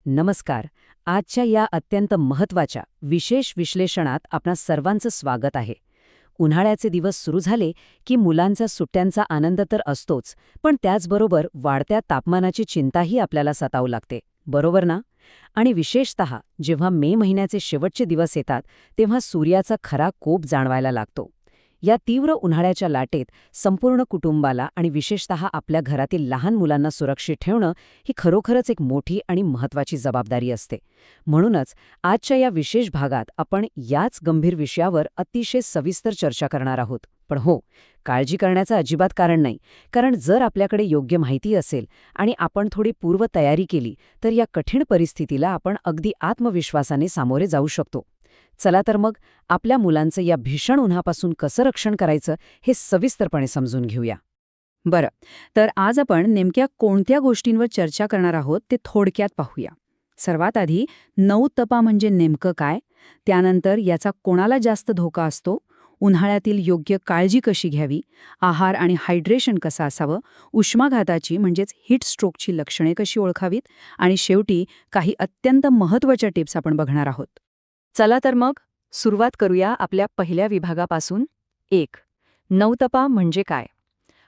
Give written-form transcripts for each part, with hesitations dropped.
नमस्कार. आजच्या या अत्यंत महत्त्वाच्या विशेष विश्लेषणात आपणा सर्वांचं स्वागत आहे. उन्हाळ्याचे दिवस सुरू झाले की मुलांच्या सुट्ट्यांचा आनंद तर असतोच, पण त्याचबरोबर वाढत्या तापमानाची चिंताही आपल्याला सतावू लागते, बरोबर ना? आणि विशेषतः जेव्हा मे महिन्याचे शेवटचे दिवस येतात तेव्हा सूर्याचा खरा कोप जाणवायला लागतो. या तीव्र उन्हाळ्याच्या लाटेत संपूर्ण कुटुंबाला आणि विशेषतः आपल्या घरातील लहान मुलांना सुरक्षित ठेवणं ही खरोखरच एक मोठी आणि महत्त्वाची जबाबदारी असते. म्हणूनच आजच्या या विशेष भागात आपण याच गंभीर विषयावर अतिशय सविस्तर चर्चा करणार आहोत. पण हो, काळजी करण्याचं अजिबात कारण नाही, कारण जर आपल्याकडे योग्य माहिती असेल आणि आपण थोडी पूर्वतयारी केली तर या कठीण परिस्थितीला आपण अगदी आत्मविश्वासाने सामोरे जाऊ शकतो. चला तर मग आपल्या मुलांचं या भीषण उन्हापासून कसं रक्षण करायचं हे सविस्तरपणे समजून घेऊया. बरं, तर आज आपण नेमक्या कोणत्या गोष्टींवर चर्चा करणार आहोत ते थोडक्यात पाहूया. सर्वात आधी 9 तपा म्हणजे नेमकं काय, त्यानंतर याचा कोणाला जास्त धोका असतो, उन्हाळ्यातील योग्य काळजी कशी घ्यावी, आहार आणि हायड्रेशन कसं असावं, उष्माघाताची म्हणजेच हीट स्ट्रोकची लक्षणे कशी ओळखावीत आणि शेवटी काही अत्यंत महत्त्वाच्या टिप्स आपण बघणार आहोत. चला तर मग सुरुवात करूया आपल्या पहिल्या विभागापासून. 1. 9 तपा म्हणजे काय?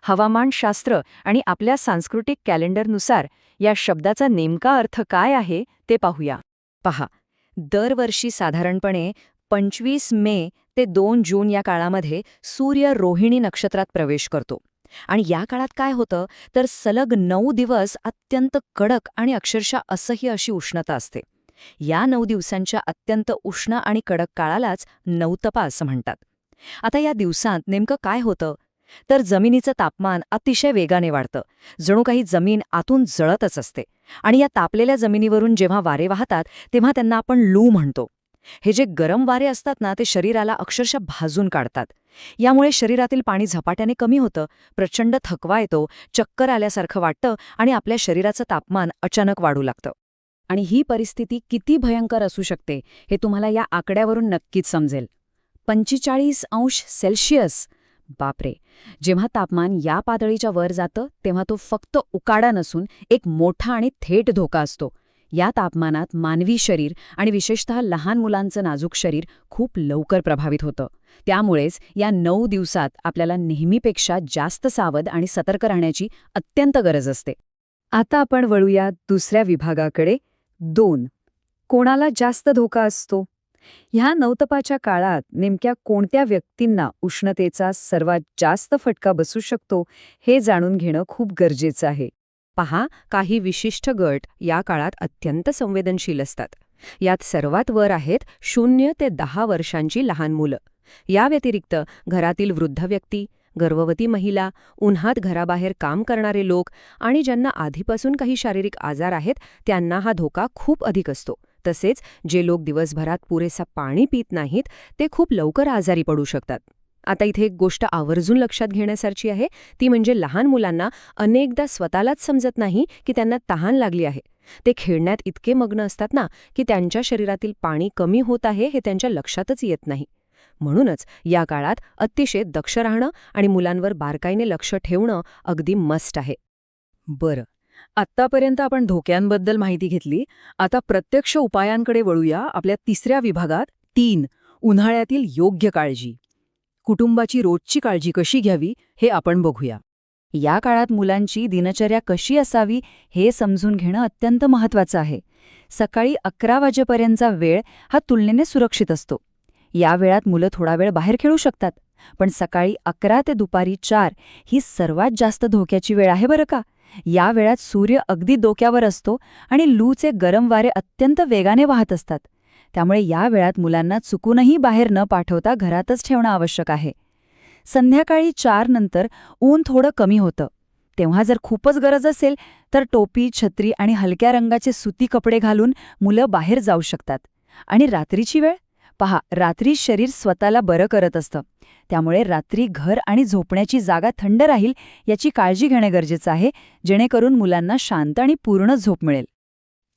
हवामानशास्त्र आणि आपल्या सांस्कृतिक कॅलेंडरनुसार या शब्दाचा नेमका अर्थ काय आहे ते पाहूया. पहा, दरवर्षी साधारणपणे 25 मे ते 2 जून या काळामध्ये सूर्य रोहिणी नक्षत्रात प्रवेश करतो. आणि या काळात काय होतं तर सलग 9 दिवस अत्यंत कडक आणि अक्षरशः असह्य अशी उष्णता असते. या 9 दिवसांच्या अत्यंत उष्ण आणि कडक काळालाच 9 तपा असं म्हणतात. आता या दिवसांत नेमकं काय होतं तर जमिनीचं तापमान अतिशय वेगाने वाढतं, जणू काही जमीन आतून जळतच असते. आणि या तापलेल्या जमिनीवरून जेव्हा वारे वाहतात तेव्हा त्यांना आपण लू म्हणतो. हे जे गरम वारे असतात ना ते शरीराला अक्षरशः भाजून काढतात. यामुळे शरीरातील पाणी झपाट्याने कमी होतं, प्रचंड थकवा येतो, चक्कर आल्यासारखं वाटतं आणि आपल्या शरीराचं तापमान अचानक वाढू लागतं. आणि ही परिस्थिती किती भयंकर असू शकते हे तुम्हाला या आकड्यावरून नक्कीच समजेल. 45°C. बापरे! जेव्हा तापमान या पातळीच्या वर जातं तेव्हा तो फक्त उकाडा नसून एक मोठा आणि थेट धोका असतो. या तापमानात मानवी शरीर आणि विशेषतः लहान मुलांचं नाजूक शरीर खूप लवकर प्रभावित होतं. त्यामुळेच या 9 दिवसात आपल्याला नेहमीपेक्षा जास्त सावध आणि सतर्क राहण्याची अत्यंत गरज असते. आता आपण वळूया दुसऱ्या विभागाकडे. 2. कोणाला जास्त धोका असतो? ह्या 9 तपाच्या काळात नेमक्या कोणत्या व्यक्तींना उष्णतेचा सर्वात जास्त फटका बसू शकतो हे जाणून घेणं खूप गरजेचं आहे. पहा, काही विशिष्ट गट या काळात अत्यंत संवेदनशील असतात. यात सर्वात वर आहेत 0 ते 10 वर्षांची लहान मुलं. या व्यतिरिक्त घरातील वृद्ध व्यक्ती, गर्भवती महिला, उन्हात घराबाहेर काम करणारे लोक आणि ज्यांना आधीपासून काही शारीरिक आजार आहेत त्यांना हा धोका खूप अधिक असतो. तसेच जे लोक दिवसभरात पुरेसा पाणी पित नाहीत ते खूप लवकर आजारी पडू शकतात. आता इथे एक गोष्ट आवर्जून लक्षात घेण्यासारखी आहे, ती म्हणजे लहान मुलांना अनेकदा स्वतःलाच समजत नाही की त्यांना तहान लागली आहे. ते खेळण्यात इतके मग्न असतात ना की त्यांच्या शरीरातील पाणी कमी होत आहे हे त्यांच्या लक्षातच येत नाही. म्हणूनच या काळात अतिशय दक्ष राहणं आणि मुलांवर बारकाईने लक्ष ठेवणं अगदी मस्ट आहे. बरं, आत्तापर्यंत आपण धोक्यांबद्दल माहिती घेतली. आता प्रत्यक्ष उपायांकडे वळूया. आपल्या तिसऱ्या विभागात 3. उन्हाळ्यातील योग्य काळजी. कुटुंबाची रोजची काळजी कशी घ्यावी हे आपण बघूया. या काळात मुलांची दिनचर्या कशी असावी हे समजून घेणं अत्यंत महत्त्वाचं आहे. सकाळी 11 वाजेपर्यंतचा वेळ हा तुलनेने सुरक्षित असतो. या वेळात मुलं थोडा वेळ बाहेर खेळू शकतात, पण सकाळी 11 ते दुपारी 4 ही सर्वात जास्त धोक्याची वेळ आहे बरं का. या वेळात सूर्य अगदी डोक्यावर असतो आणि लूचे गरम वारे अत्यंत वेगाने वाहत असतात. त्यामुळे या वेळात मुलांना चुकूनही बाहेर न पाठवता घरातच ठेवणं आवश्यक आहे. संध्याकाळी 4 नंतर ऊन थोडं कमी होतं. तेव्हा जर खूपच गरज असेल तर टोपी, छत्री आणि हलक्या रंगाचे सुती कपडे घालून मुलं बाहेर जाऊ शकतात. आणि रात्रीची वेळ? पहा, रात्री शरीर स्वतःला बरं करत असतं. त्यामुळे रात्री घर आणि झोपण्याची जागा थंड राहील याची काळजी घेणं गरजेचं आहे, जेणेकरून मुलांना शांत आणि पूर्ण झोप मिळेल.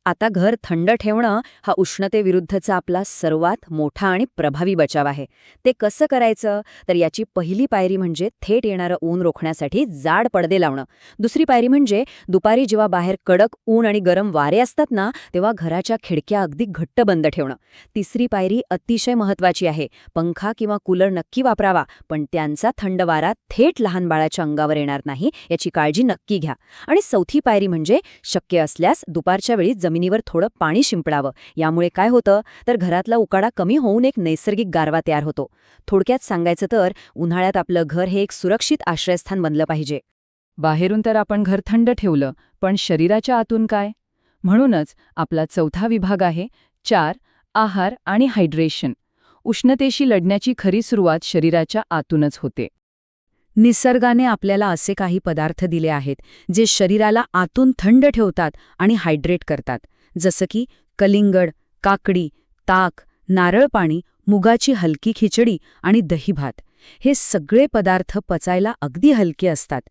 आता घर थंड ठेवणं हा उष्णतेविरुद्धचा आपला सर्वात मोठा आणि प्रभावी बचाव आहे. ते कसं करायचं? तर याची पहिली पायरी म्हणजे थेट येणारं ऊन रोखण्यासाठी जाड पडदे लावणं. दुसरी पायरी म्हणजे दुपारी जेव्हा बाहेर कडक ऊन आणि गरम वारे असतात ना, तेव्हा घराच्या खिडक्या अगदी घट्ट बंद ठेवणं. तिसरी पायरी अतिशय महत्त्वाची आहे. पंखा किंवा कूलर नक्की वापरावा, पण त्यांचा थंड वारा थेट लहान बाळाच्या अंगावर येणार नाही याची काळजी नक्की घ्या. आणि चौथी पायरी म्हणजे शक्य असल्यास दुपारच्या वेळी जमिनीवर थोडं पाणी शिंपडावं. यामुळे काय होतं तर घरातला उकाडा कमी होऊन एक नैसर्गिक गारवा तयार होतो. थोडक्यात सांगायचं तर उन्हाळ्यात आपलं घर हे एक सुरक्षित आश्रयस्थान बनलं पाहिजे. बाहेरून तर आपण घर थंड ठेवलं, पण शरीराच्या आतून काय? म्हणूनच आपला चौथा विभाग आहे 4. आहार आणि हायड्रेशन. उष्णतेशी लढण्याची खरी सुरुवात शरीराच्या आतूनच होते. निसर्गाने आपल्याला असे काही पदार्थ दिले आहेत जे शरीराला आतून थंड ठेवतात आणि हायड्रेट करतात, जसं की कलिंगड, काकडी, ताक, नारळ पाणी, मुगाची हलकी खिचडी आणि दहीभात. हे सगळे पदार्थ पचायला अगदी हलके असतात.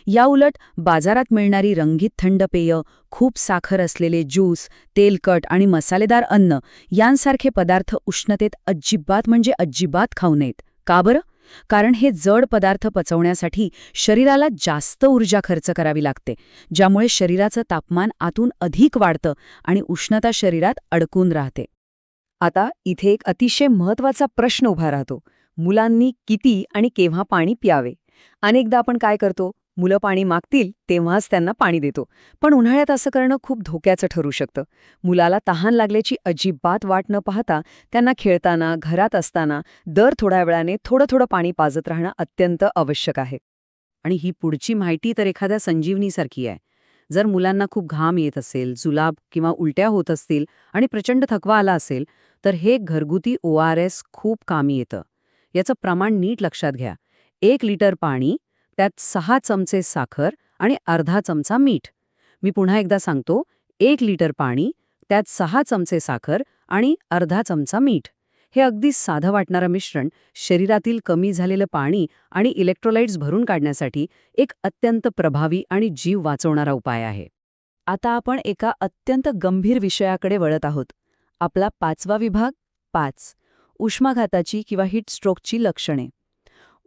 याउलट बाजारात मिळणारी रंगीत थंड पेय, खूप साखर असलेले ज्यूस, तेलकट आणि मसालेदार अन्न यांसारखे पदार्थ उष्णतेत अजिबात म्हणजे अजिबात खाऊ नयेत. का बरं? कारण हे जड पदार्थ पचवण्यासाठी शरीराला जास्त ऊर्जा खर्च करावी लागते, ज्यामुळे शरीराचं तापमान आतून अधिक वाढतं आणि उष्णता शरीरात अडकून राहते. आता इथे एक अतिशय महत्त्वाचा प्रश्न उभा राहतो. मुलांनी किती आणि केव्हा पाणी प्यावे? अनेकदा आपण काय करतो? मुलं पाणी मागतील तेव्हाच त्यांना पाणी देतो. पण उन्हाळ्यात असं करणं खूप धोक्याचं ठरू शकतं. मुलाला तहान लागल्याची अजिबात वाट न पाहता त्यांना खेळताना, घरात असताना दर थोड्या वेळाने थोडं थोडं पाणी पाजत राहणं अत्यंत आवश्यक आहे. आणि ही पुढची माहिती तर एखाद्या संजीवनीसारखी आहे. जर मुलांना खूप घाम येत असेल, जुलाब किंवा उलट्या होत असतील आणि प्रचंड थकवा आला असेल, तर हे घरगुती ORS खूप कामी येतं. याचं प्रमाण नीट लक्षात घ्या. 1 लिटर पाणी, त्यात 6 चमचे साखर आणि अर्धा चमचा मीठ. मी पुन्हा एकदा सांगतो, 1 लिटर पाणी, त्यात 6 चमचे साखर आणि अर्धा चमचा मीठ. हे अगदी साधं वाटणारं मिश्रण शरीरातील कमी झालेलं पाणी आणि इलेक्ट्रोलाइट्स भरून काढण्यासाठी एक अत्यंत प्रभावी आणि जीव वाचवणारा उपाय आहे. आता आपण एका अत्यंत गंभीर विषयाकडे वळत आहोत. आपला 5वा विभाग 5. उष्माघाताची किंवा हीट स्ट्रोकची लक्षणे.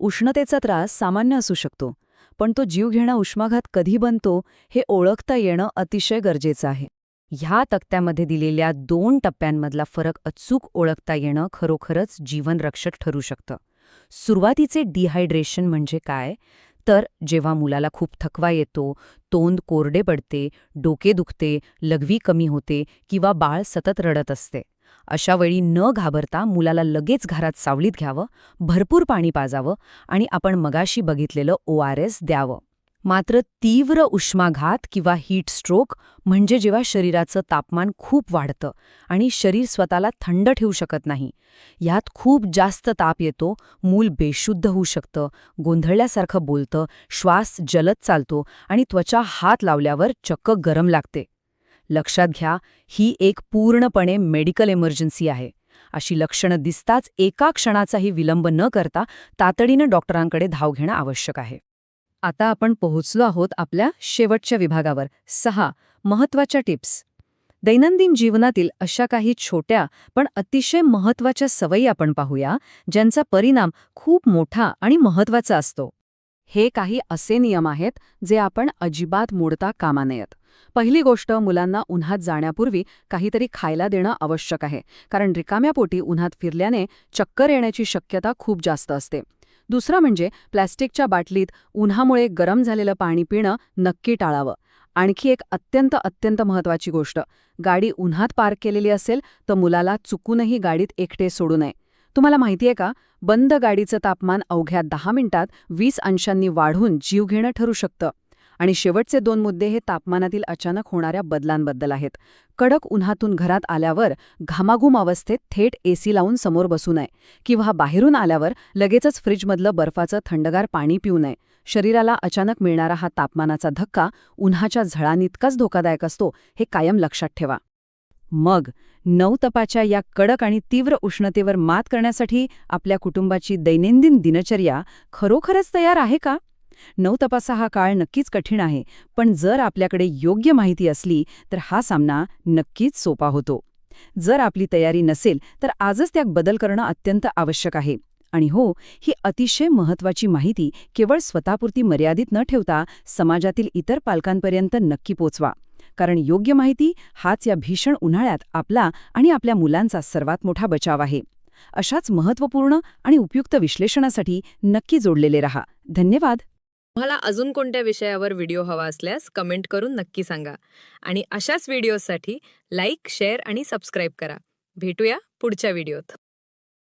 उष्णतेचा त्रास सामान्य असू शकतो, पण तो जीवघेणा उष्माघात कधी बनतो हे ओळखता येणं अतिशय गरजेचं आहे. ह्या तक्त्यामध्ये दिलेल्या 2 टप्प्यांमधला फरक अचूक ओळखता येणं खरोखरच जीवनरक्षक ठरू शकतं. सुरुवातीचे डिहायड्रेशन म्हणजे काय? तर जेव्हा मुलाला खूप थकवा येतो, तोंड कोरडे पडते, डोके दुखते, लघवी कमी होते किंवा बाळ सतत रडत असते. अशा वेळी न घाबरता मुलाला लगेच घरात सावलीत घ्यावं, भरपूर पाणी पाजावं आणि आपण मगाशी बघितलेलं ORS द्यावं. मात्र तीव्र उष्माघात किंवा हीट स्ट्रोक म्हणजे जेव्हा शरीराचं तापमान खूप वाढतं आणि शरीर स्वतःला थंड ठेवू शकत नाही. यात खूप जास्त ताप येतो, मूल बेशुद्ध होऊ शकतं, गोंधळल्यासारखं बोलतं, श्वास जलद चालतो आणि त्वचा हात लावल्यावर चक्क गरम लागते. लक्षात घ्या, ही एक पूर्णपणे मेडिकल इमर्जन्सी आहे. अशी लक्षणं दिसताच एका क्षणाचाही विलंब न करता तातडीनं डॉक्टरांकडे धाव घेणं आवश्यक आहे. आता आपण पोहोचलो आहोत आपल्या शेवटच्या विभागावर. 6 महत्त्वाच्या टिप्स. दैनंदिन जीवनातील अशा काही छोट्या पण अतिशय महत्त्वाच्या सवयी आपण पाहूया, ज्यांचा परिणाम खूप मोठा आणि महत्त्वाचा असतो. हे काही असे नियम आहेत जे आपण अजिबात मोडता कामा नयेत. पहिली गोष्ट, मुलांना उन्हात जाण्यापूर्वी काहीतरी खायला देणं आवश्यक आहे, कारण रिकाम्या पोटी उन्हात फिरल्याने चक्कर येण्याची शक्यता खूप जास्त असते. दुसरं म्हणजे प्लॅस्टिकच्या बाटलीत उन्हामुळे गरम झालेलं पाणी पिणं नक्की टाळावं. आणखी एक अत्यंत महत्त्वाची गोष्ट, गाडी उन्हात पार्क केलेली असेल तर मुलाला चुकूनही गाडीत एकटे सोडू नये. तुम्हाला माहितीये का, बंद गाडीचं तापमान अवघ्या 10 मिनिटात 20 अंशांनी वाढून जीवघेणं ठरू शकतं. आणि शेवटचे 2 मुद्दे हे तापमानातील अचानक होणाऱ्या बदलांबद्दल आहेत. कडक उन्हातून घरात आल्यावर घामाघूम अवस्थेत थेट AC लावून समोर बसू नये किंवा बाहेरून आल्यावर लगेचच फ्रीजमधलं बर्फाचं थंडगार पाणी पिऊ नये. शरीराला अचानक मिळणारा हा तापमानाचा धक्का उन्हाच्या झळांइतकाच धोकादायक असतो, हे कायम लक्षात ठेवा. मग नवतपाच्या या कडक आणि तीव्र उष्णतेवर मात करण्यासाठी आपल्या कुटुंबाची दैनंदिन दिनचर्या खरोखरच तयार आहे का? नवतपासा हा काळ नक्कीच कठीण आहे, पण जर आपल्याकडे योग्य माहिती असली तर हा सामना नक्कीच सोपा होतो. जर आपली तयारी नसेल तर आजच त्यात बदल करणं अत्यंत आवश्यक आहे. आणि हो, ही अतिशय महत्त्वाची माहिती केवळ स्वतःपुरती मर्यादित न ठेवता समाजातील इतर पालकांपर्यंत नक्की पोचवा. कारण योग्य माहिती हाच या भीषण उन्हाळ्यात आपला आणि आपल्या मुलांचा सर्वात मोठा बचाव आहे. अशाच महत्त्वपूर्ण आणि उपयुक्त विश्लेषणासाठी नक्की जोडलेले रहा. धन्यवाद. तुम्हाला अजून कोणत्या विषयावर व्हिडिओ हवा असल्यास कमेंट करून नक्की सांगा. आणि अशाच व्हिडिओसाठी लाईक, शेअर आणि सबस्क्राईब करा. भेटूया पुढच्या व्हिडिओत.